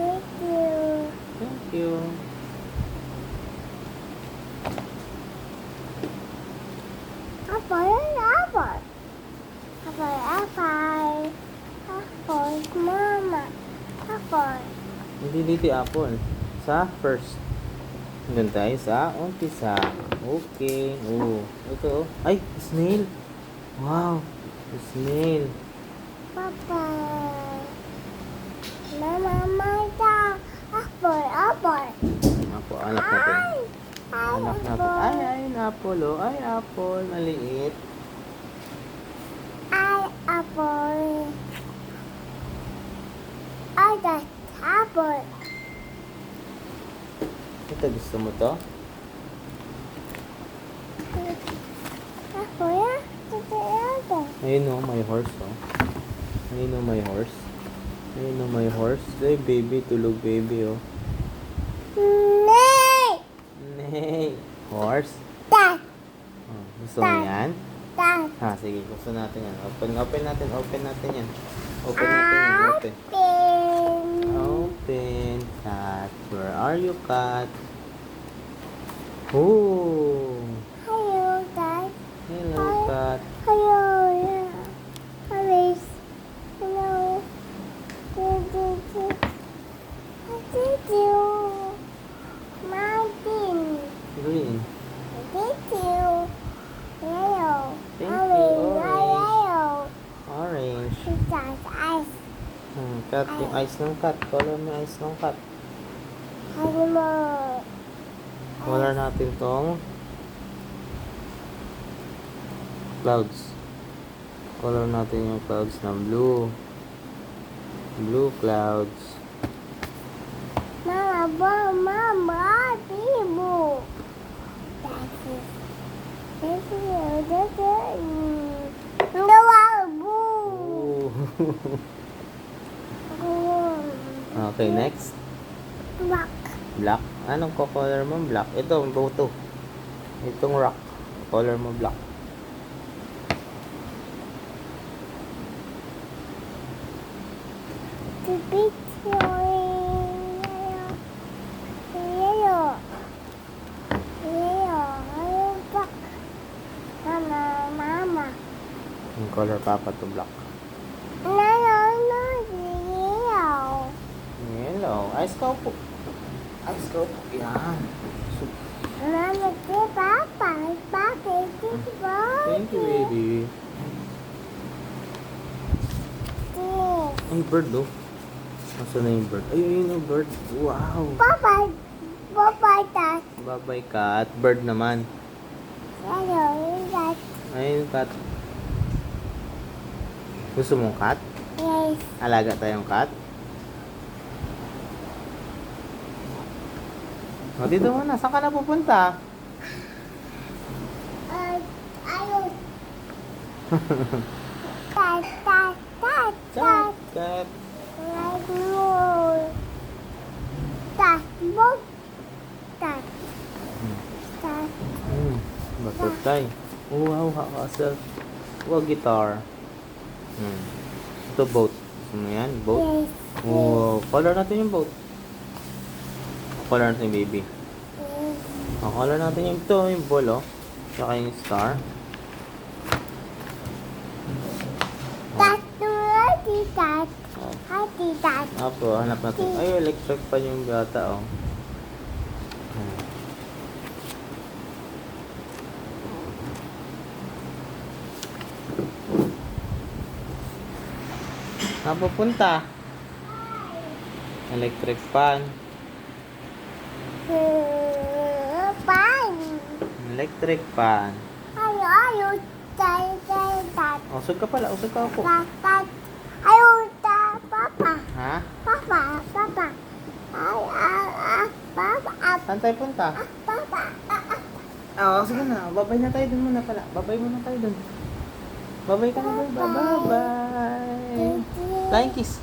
Thank you. Thank you. Apple, apple. Apple, apple. Apple, mama. Apple. Hindi dito yung apple. Sa first. Doon tayo sa umpisa. Okay. Oh, ito. Ay, snail. Wow. Snail. Papa. Mama, mama. Apple, apple. Apple, anak natin. Ay, Anak natin. Ay, apple oh. Ay, apple. Maliit. ay, apple. Ay, that's apple. Ito, gusto mo to? Apple, ya? Ito, apple. Ayun oh, may horse oh. Ayun oh, may horse. Ayun oh, may horse. Ay, baby. Tulog baby oh. Nay! Nay. Horse. Dad, Oh, gusto mo yan? dad. Ha, sige. Gusto natin yan. Open natin. Open natin yan. Open natin yan. Open. Open. Open. Cat. Where are you, cat? Oh. Hello, dad. Hello, cat. Hello, yeah. Alice. Hello. What did you? Mountain. Green. What did you? Yellow. Thank you, Orange. orange. Yellow. Orange. That's ice. Cat. Yung eyes ng cat. Color mo yung eyes ng cat. Animal. Color natin tong clouds. Color natin yung clouds ng blue. Blue clouds. Mama, Bibo. That's it. That's it. No, boo. Oh. Okay, next. Rock. Black. Anong color mo? Black. Ito, boto. Itong rock. Color mo black. The big yellow. Yellow. Rock. Mama. Yung color papa to black. No, yellow. Yellow. Ice cow po. Ice cow po. Yan. Mama, Papa, Thank you, baby. Ay, bird oh. Nasaan na yung bird? Ay, ayun yung bird. Wow. Papa, that. Bye-bye, cat. Bird naman. Hello, that. Ayun, cat. Gusto mong cat? Yes. Alaga tayong cat? O, dito muna. Saan ka na pupunta? Ayaw. Tat. Cat. Cat. Like more. Tat. Book. Tat. Butterfly. Oh, wow. Hakasel. Wow, guitar. Ito, boat. Gusto mo yan? Boat? Yes. Oh, color natin yung boat. Color natin yung baby. Yes. Color natin yung ito, yung ball, oh. Tsaka yung star. Tat. Tat. Oh. Hati, tat. Apo, hanap natin. Ay, electric pa yung bata, oh. Saan pupunta? Electric fan. Pan. Electric fan. Ayaw. Tat. Usog ka pala, usog ka po. Tat. Ayaw, Papa. Ha? Papa. Papa. Saan tayo punta? Papa. Sige na. Babay na tayo dun muna pala. Babay muna tayo dun. Babay ka na, boy. Bye-bye. Flying kiss.